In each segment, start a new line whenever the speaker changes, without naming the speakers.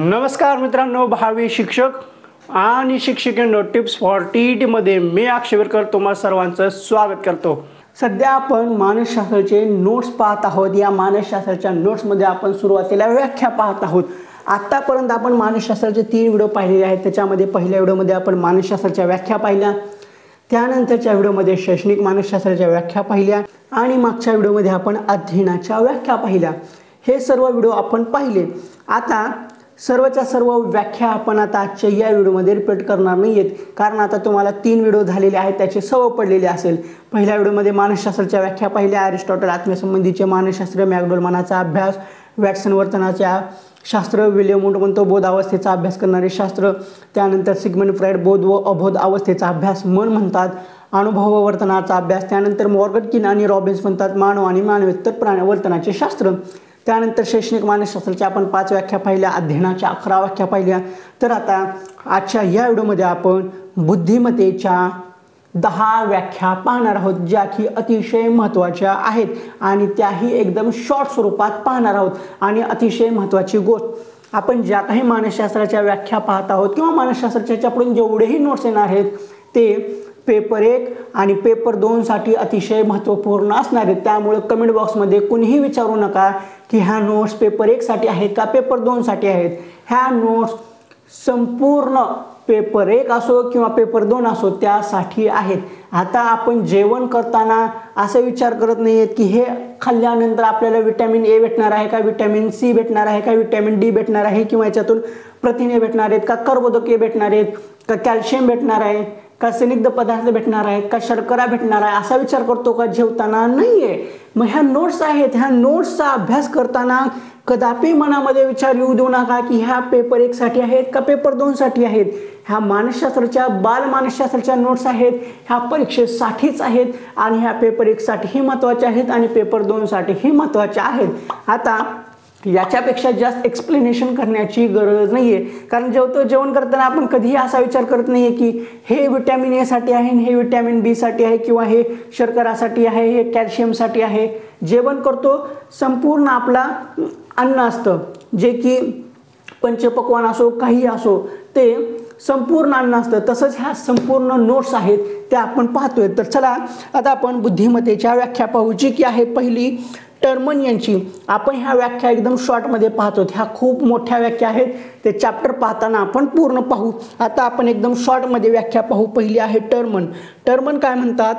नमस्कार मित्रांनो, भावी शिक्षक आणि शिक्षिकेंनो, टिप्स फॉर टीईटी मध्ये मी अक्षयकर तुम्हा सर्वांचं स्वागत करतो। सध्या आपण मानसशास्त्राचे नोट्स पाहत आहोत। या मानसशास्त्राच्या नोट्समध्ये आपण सुरुवातीला व्याख्या पाहत आहोत। आतापर्यंत आपण मानसशास्त्राचे 3 व्हिडिओ पाहिलेले आहेत। त्याच्यामध्ये पहिल्या व्हिडिओमध्ये आपण मानसशास्त्राच्या व्याख्या पाहिल्या, त्यानंतरच्या व्हिडिओमध्ये शैक्षणिक मानसशास्त्राच्या व्याख्या पाहिल्या आणि मागच्या व्हिडिओमध्ये आपण अध्ययनाच्या व्याख्या पाहिल्या। हे सर्व व्हिडिओ आपण पाहिले। आता सर्वच्या सर्व व्याख्या आपण आता आजच्या या व्हिडिओमध्ये रिपीट करणार नाहीयेत, कारण आता तुम्हाला 3 व्हिडिओ झालेले आहेत, त्याची सवय पडलेली असेल। पहिल्या व्हिडिओमध्ये मानसशास्त्राच्या व्याख्या पाहिल्या, अरिस्टॉटल आत्म्यसंबंधीचे मानसशास्त्र, मॅकडोल मनाचा अभ्यास, वॅटसन वर्तनाच्या शास्त्र, विल्यम वुंट म्हणतो बोध अवस्थेचा अभ्यास करणारे शास्त्र, त्यानंतर सिग्मंड फ्राइड बोध व अबोध अवस्थेचा अभ्यास मन म्हणतात, अनुभव व वर्तनाचा अभ्यास, त्यानंतर मॉर्गन आणि रॉबिन्स म्हणतात मानव आणि मानवेतर प्राणी वर्तनाचे शास्त्र। त्यानंतर शैक्षणिक मानसशास्त्राच्या आपण 5 व्याख्या पाहिल्या, अध्ययनाच्या 11 व्याख्या पाहिल्या। तर आता आजच्या या व्हिडिओमध्ये आपण बुद्धिमत्तेच्या 10 व्याख्या पाहणार आहोत, ज्या की अतिशय महत्त्वाच्या आहेत आणि त्याही एकदम शॉर्ट स्वरूपात पाहणार आहोत। आणि अतिशय महत्त्वाची गोष्ट, आपण ज्या काही मानसशास्त्राच्या व्याख्या पाहत आहोत किंवा मानसशास्त्राच्या पुढे जेवढेही नोट्स येणार आहेत ते पेपर 1 आणि पेपर 2 साठी अतिशय महत्त्वपूर्ण असणार आहेत। त्यामुळे कमेंट बॉक्समध्ये कुणीही विचारू नका की ह्या नोट्स पेपर 1 साठी आहेत का पेपर 2 साठी आहेत। ह्या नोट्स संपूर्ण पेपर 1 असो किंवा पेपर 2 असो त्यासाठी आहेत। आता आपण जेवण करताना असं विचार करत नाहीयेत की हे खाल्ल्यानंतर आपल्याला विटॅमिन ए भेटणार आहे का, विटॅमिन सी भेटणार आहे का, विटॅमिन डी भेटणार आहे किंवा याच्यातून प्रथिने भेटणार आहेत का, कर्बोदके भेटणार आहेत का, कॅल्शियम भेटणार आहे का, स्निग्ध पदार्थ भेटणार आहेत का, शर्करा भेटणार आहे असा विचार करतो का जेवताना? नाहीये। मग ह्या नोट्स आहेत, ह्या नोट्सचा अभ्यास करताना कदापि मनामध्ये विचार येऊ देऊ नका की ह्या पेपर 1 साठी आहेत का पेपर 2 साठी आहेत। ह्या मानसशास्त्राच्या बाल मानसशास्त्राच्या नोट्स आहेत, ह्या परीक्षेसाठीच आहेत आणि ह्या पेपर 1 साठीही महत्त्वाच्या आहेत आणि पेपर 2 साठीही महत्त्वाच्या आहेत। आता याच्यापेक्षा जास्त एक्सप्लेनेशन करण्याची गरज नाहीये, कारण जेवण करताना आपण कधीही असा विचार करत नाहीये की हे विटॅमिन ए साठी आहे, हे विटॅमिन बी साठी आहे किंवा हे शर्करासाठी आहे, हे कॅल्शियम साठी आहे। जेवण करतो संपूर्ण आपला अन्न असतं, जे की पंचपक्वान्न असो काही असो ते संपूर्ण अन्न असतं। तसंच ह्या संपूर्ण नोट्स आहेत त्या आपण पाहतोय। तर चला आता आपण बुद्धिमत्तेच्या व्याख्या पाहू, जी की आहे पहिली टर्मन यांची। आपण ह्या व्याख्या एकदम शॉर्टमध्ये पाहतो, ह्या खूप मोठ्या व्याख्या आहेत, ते चॅप्टर पाहताना आपण पूर्ण पाहू। आता आपण एकदम शॉर्टमध्ये व्याख्या पाहू। पहिली आहे टर्मन। टर्मन काय म्हणतात?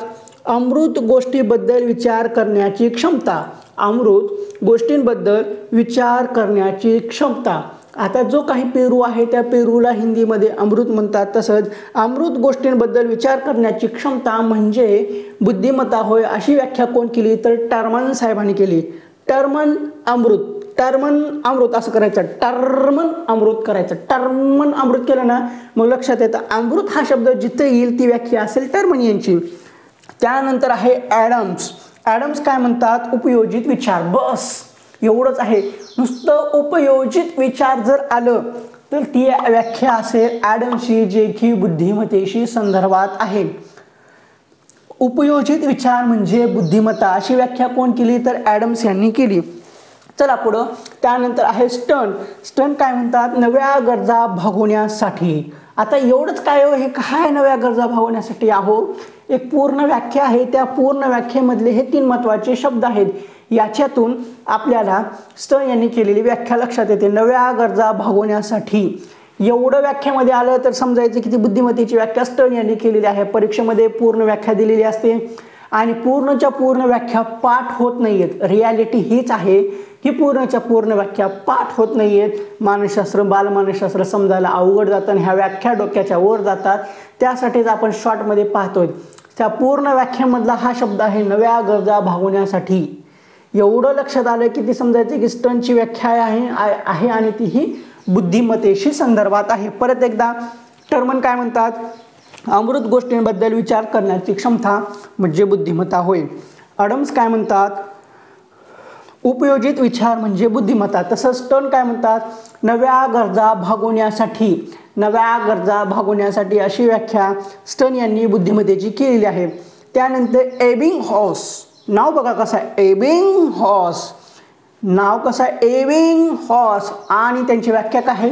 अमृत गोष्टीबद्दल विचार करण्याची क्षमता। अमृत गोष्टींबद्दल विचार करण्याची क्षमता। आता जो काही पेरू आहे त्या पेरूला हिंदीमध्ये अमृत म्हणतात, तसंच अमृत गोष्टींबद्दल विचार करण्याची क्षमता म्हणजे बुद्धिमत्ता होय, अशी व्याख्या कोण केली? तर टर्मन साहेबांनी केली। टर्मन अमृत, टर्मन अमृत असं करायचं, टर्मन अमृत करायचं। टर्मन अमृत केलं ना मग लक्षात येतं अमृत हा शब्द जिथे येईल ती व्याख्या असेल टर्मन यांची। त्यानंतर आहे ॲडम्स। ॲडम्स काय म्हणतात? उपयोजित विचार। बस एवढंच आहे, नुसतं उपयोजित विचार जर आलं तर ती व्याख्या असेल ॲडम्सची, जे की बुद्धिमत्तेशी संदर्भात आहे। उपयोजित विचार म्हणजे बुद्धिमत्ता, अशी व्याख्या कोण केली? तर ॲडम्स यांनी केली। चला पुढं। त्यानंतर आहे स्टर्न। स्टर्न काय म्हणतात? नव्या गरजा भागवण्यासाठी। आता एवढंच काय हो, हे काय नव्या गरजा भागवण्यासाठी? आहो एक पूर्ण व्याख्या आहे, त्या पूर्ण व्याख्येमधले हे 3 महत्त्वाचे शब्द आहेत। याच्यातून आपल्याला स्टर्न यांनी केलेली व्याख्या लक्षात येते, नव्या गरजा भागवण्यासाठी। एवढं व्याख्यामध्ये आलं तर समजायचं की ती बुद्धिमत्तेची व्याख्या स्टर्न यांनी केलेली आहे। परीक्षेमध्ये पूर्ण व्याख्या दिलेली असते आणि पूर्णच्या पूर्ण व्याख्या पाठ होत नाहीयेत। रियालिटी हीच आहे की पूर्णच्या पूर्ण व्याख्या पाठ होत नाहीयेत। मानसशास्त्र बालमानसशास्त्र समजायला अवघड जातं आणि ह्या व्याख्या डोक्याच्या वर जातात, त्यासाठीच आपण शॉर्टमध्ये पाहतोय। त्या पूर्ण व्याख्यामधला हा शब्द आहे नव्या गरजा भागवण्यासाठी। एवढं लक्षात आलं की ती समजायचं की स्टर्नची व्याख्या आहे आणि तीही बुद्धिमत्तेशी संदर्भात आहे। परत एकदा टर्मन काय म्हणतात? अमृत गोष्टींबद्दल विचार करण्याची क्षमता म्हणजे बुद्धिमत्ता होय। ॲडम्स काय म्हणतात? उपयोजित विचार म्हणजे बुद्धिमत्ता। तसंच स्टर्न काय म्हणतात? नव्या गरजा भागवण्यासाठी। नव्या गरजा भागवण्यासाठी अशी व्याख्या स्टर्न यांनी बुद्धिमत्तेची केलेली आहे। त्यानंतर एबिंगहॉस, नाव बघा कसं आहे, एबिंगहॉस नाव कसं आहे, एबिंगहॉस, आणि त्यांची व्याख्या काय आहे?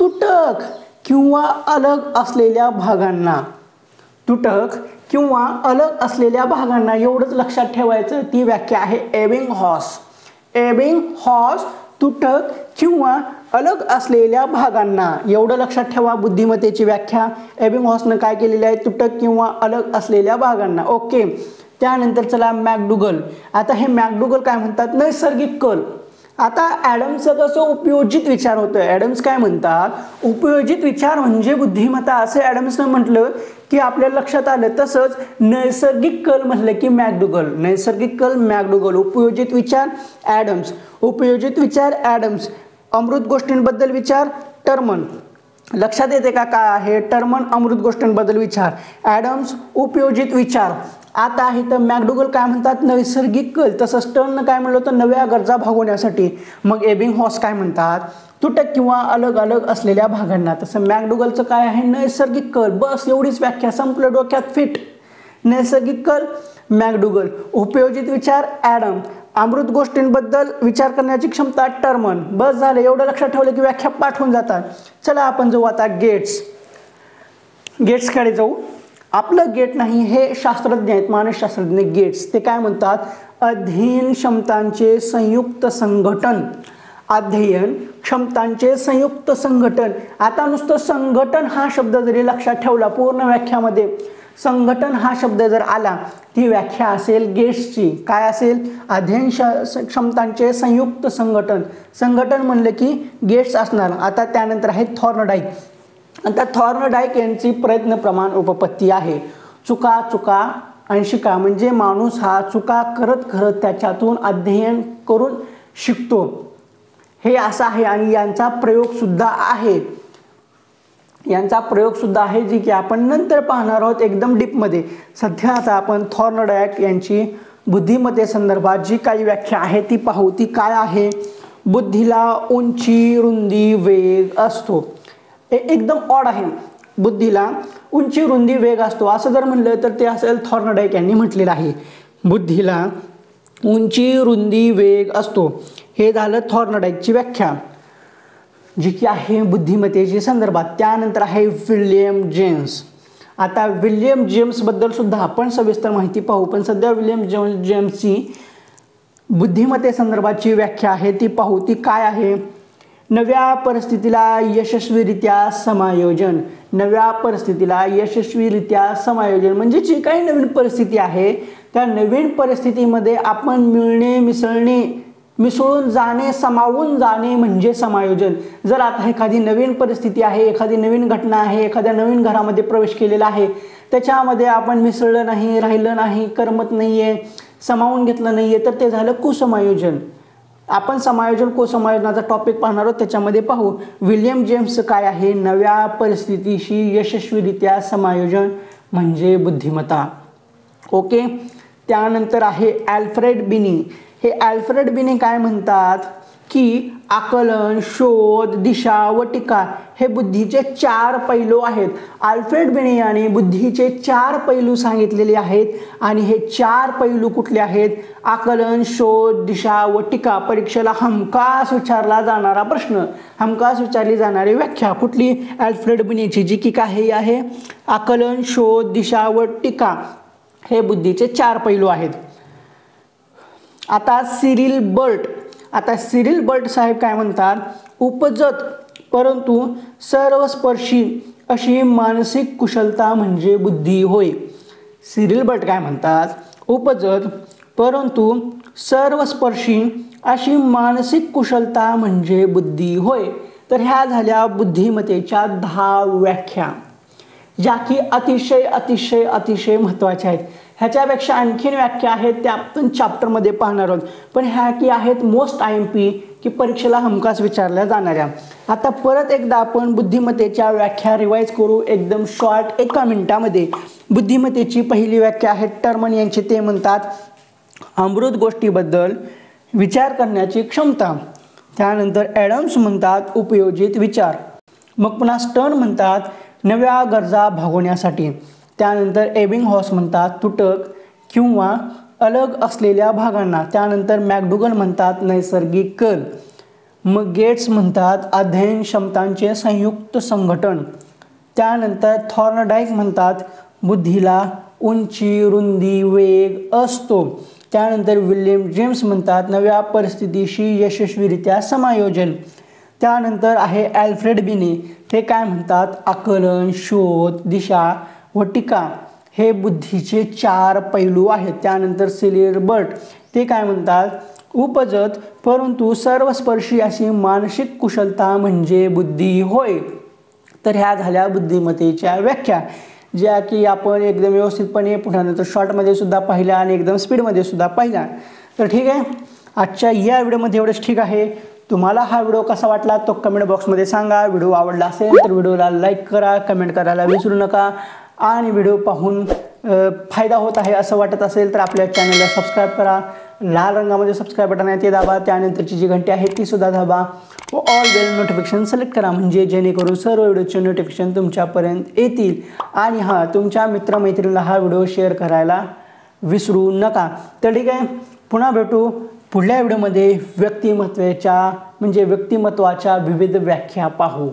तुटक किंवा अलग असलेल्या भागांना, तुटक किंवा अलग असलेल्या भागांना एवढंच लक्षात ठेवायचं. ती व्याख्या आहे एबिंगहॉस. एबिंगहॉस तुटक किंवा अलग असलेल्या भागांना, एवढं लक्षात ठेवा. बुद्धिमत्तेची व्याख्या एबिंगहॉसनं काय केलेली आहे, तुटक किंवा अलग असलेल्या भागांना. ओके. त्यानंतर चला मॅकडुगल. आता हे मॅकडुगल काय म्हणतात, नैसर्गिक कल. आता ॲडम्सचं कसं उपयोजित विचार होतोय. ॲडम्स काय म्हणतात, उपयोजित विचार म्हणजे बुद्धिमत्ता, असं ॲडम्सनं म्हटलं की आपल्या लक्षात आलं. तसंच नैसर्गिक कल म्हटलं की मॅकडुगल. नैसर्गिक कल मॅकडुगल, उपयोजित विचार ॲडम्स. उपयोजित विचार ॲडम्स. अमृत गोष्टींबद्दल विचार टर्मन. लक्षात येते का काय आहे, टर्मन अमृत गोष्टींबद्दल विचार, ॲडम्स उपयोजित विचार. आता इथं मॅकडुगल काय म्हणतात, नैसर्गिक कल. तसंच टर्न काय म्हणलं होतं, नव्या गरजा भागवण्यासाठी. मग एबिंगहॉस काय म्हणतात, तुटक किंवा अलग अलग असलेल्या भागांना. तसं मॅकडुगलचं काय आहे, नैसर्गिक कल. बस एवढीच व्याख्या, संपलं, डोक्यात फिट. नैसर्गिक कल मॅकडुगल, उपयोजित विचार ॲडम, अमृत गोष्टींबद्दल विचार करण्याची क्षमता टर्मन. बस झालं, एवढं लक्षात ठेवलं की व्याख्या पाठ होऊन जातात. चला आपण जाऊ आता गेट्स. गेट्सकडे जाऊ. आपलं गेट नाही, हे शास्त्रज्ञ आहेत, मानसशास्त्रज्ञ. गेट्स ते काय म्हणतात, अध्ययन क्षमतांचे संयुक्त संघटन. अध्ययन क्षमतांचे संयुक्त संघटन. आता नुसतं संघटन हा शब्द जरी लक्षात ठेवला, पूर्ण व्याख्यामध्ये संघटन हा शब्द जर आला, ती व्याख्या असेल गेट्सची. काय असेल, अध्ययन क्षमतांचे संयुक्त संघटन. संघटन म्हणलं की गेट्स असणार. आता त्यानंतर आहे थॉर्नडाईक. आता थॉर्नडाईक यांची प्रयत्न प्रमाण उपपत्ती आहे. चुका चुका अंशिका, म्हणजे माणूस हा चुका करत करत त्याच्यातून अध्ययन करून शिकतो, हे असं आहे. आणि यांचा प्रयोग सुद्धा आहे, यांचा प्रयोग सुद्धा आहे, जी की आपण नंतर पाहणार आहोत एकदम डीपमध्ये. सध्या आता आपण थॉर्नडाईक यांची बुद्धिमत्ते संदर्भात जी काही व्याख्या आहे ती पाहू. ती काय आहे, बुद्धीला उंची रुंदी वेग असतो. एकदम ऑड आहे, बुद्धीला उंची रुंदी वेग असतो असं जर म्हणलं तर ते असेल थॉर्नडाईक यांनी म्हटलेलं आहे. बुद्धीला उंची रुंदी वेग असतो, हे झालं थॉर्नडाईकची व्याख्या जी की आहे बुद्धिमत्तेची संदर्भात. त्यानंतर आहे विल्यम जेम्स. आता विल्यम जेम्सबद्दल सुद्धा आपण सविस्तर माहिती पाहू, पण सध्या विल्यम जेम्सची बुद्धिमत्ते संदर्भाची व्याख्या आहे ती पाहू. ती काय आहे, नव्या परिस्थितीला यशस्वीरित्या समायोजन. नव्या परिस्थितीला यशस्वीरित्या समायोजन म्हणजे जी काही नवीन परिस्थिती आहे त्या नवीन परिस्थितीमध्ये आपण मिळणे, मिसळणे, मिसळून जाणे, समावून जाणे म्हणजे समायोजन. जर आता एखादी नवीन परिस्थिती आहे, एखादी नवीन घटना आहे, एखाद्या नवीन घरामध्ये प्रवेश केलेला आहे, त्याच्यामध्ये आपण मिसळलं नाही, राहिलं नाही, करमत नाही आहे, समावून घेतलं नाही आहे, तर ते झालं कुसमायोजन. आपण समायोजन कुसमायोजनाचा टॉपिक पाहणार आहोत, त्याच्यामध्ये पाहू विल्यम जेम्सचं काय आहे, नव्या परिस्थितीशी यशस्वीरित्या समायोजन म्हणजे बुद्धिमत्ता. ओके. त्यानंतर आहे अल्फ्रेड बिनी. हे अल्फ्रेड बिनी काय म्हणतात की आकलन, शोध, दिशा व टीका हे बुद्धीचे 4 पैलू आहेत. अल्फ्रेड बिनी यांनी बुद्धीचे 4 पैलू सांगितलेले आहेत आणि हे 4 पैलू कुठले आहेत, आकलन, शोध, दिशा व टीका. परीक्षेला हमखास विचारला जाणारा प्रश्न, हमखास विचारली जाणारी व्याख्या कुठली, अल्फ्रेड बिनीची, जी की काही आहे आकलन, शोध, दिशा व टीका हे बुद्धीचे 4 पैलू आहेत. आता सिरिल बर्ट. आता सिरिल बर्ट साहेब काय म्हणतात, उपजत परंतु सर्वस्पर्शी अशी मानसिक कुशलता म्हणजे बुद्धी होय. सिरिल बर्ट काय म्हणतात, उपजत परंतु सर्वस्पर्शी अशी मानसिक कुशलता म्हणजे बुद्धी होय. तर ह्या झाल्या बुद्धिमत्तेच्या 10 व्याख्या, ज्या की अतिशय अतिशय अतिशय महत्त्वाच्या आहेत. ह्याच्यापेक्षा आणखीन व्याख्या आहेत त्या आपण चॅप्टरमध्ये पाहणार आहोत, पण ह्या की आहेत मोस्ट IMP की परीक्षेला हमखास विचारल्या जाणाऱ्या. आता परत एकदा आपण बुद्धिमत्तेच्या व्याख्या रिवाइज करू एकदम शॉर्ट 1 मिनिटामध्ये. बुद्धिमत्तेची पहिली व्याख्या आहे टर्मन यांची. ते म्हणतात अमृत गोष्टीबद्दल विचार करण्याची क्षमता. त्यानंतर ॲडम्स म्हणतात उपयोजित विचार. मग पुन्हा स्टर्न म्हणतात नव्या गरजा भागवण्यासाठी. त्यानंतर एबिंगहॉस म्हणतात तुटक किंवा अलग असलेल्या भागांना. त्यानंतर मॅकडुगल म्हणतात नैसर्गिक कल. मग गेट्स म्हणतात अध्ययन क्षमतांचे संयुक्त संघटन. त्यानंतर थॉर्नडाईक म्हणतात बुद्धीला उंची, रुंदी, वेग असतो. त्यानंतर विल्यम जेम्स म्हणतात नव्या परिस्थितीशी यशस्वीरित्या समायोजन. त्यानंतर आहे ॲल्फ्रेड बिने, ते काय म्हणतात आकलन, शोध, दिशा व टीका हे बुद्धीचे 4 पैलू आहेत. त्यानंतर सिलियर बर्ट, ते काय म्हणतात उपजत परंतु सर्वस्पर्शी अशी मानसिक कुशलता म्हणजे बुद्धी होय. तर ह्या झाल्या बुद्धिमत्तेच्या व्याख्या, ज्या की आपण एकदम व्यवस्थितपणे पुन्हा नंतर शॉर्टमध्ये सुद्धा पाहिल्या आणि एकदम स्पीडमध्ये सुद्धा पाहिल्या. तर ठीक आहे, आजच्या या व्हिडिओमध्ये एवढंच ठीक आहे. तुम्हाला हा व्हिडिओ कसा वाटला तो कमेंट बॉक्समध्ये सांगा. व्हिडिओ आवडला असेल तर व्हिडिओला लाईक करा, कमेंट करायला विसरू नका. आणि व्हिडिओ पाहून फायदा होत आहे असं वाटत असेल तर आपल्या चॅनलला सबस्क्राईब करा. लाल रंगामध्ये सबस्क्राईब बटन आहे ते दाबा. त्यानंतरची जी घंटी आहे ती सुद्धा दाबा व ऑल बेल नोटिफिकेशन सिलेक्ट करा, म्हणजे जेणेकरून सर्व व्हिडिओचे नोटिफिकेशन तुमच्यापर्यंत येतील. आणि हां, तुमच्या मित्रमैत्रिणीला हा व्हिडिओ शेअर करायला विसरू नका. तर ठीक आहे, पुन्हा भेटू पुढल्या व्हिडिओमध्ये. व्यक्तिमत्वाच्या विविध व्याख्या पाहू.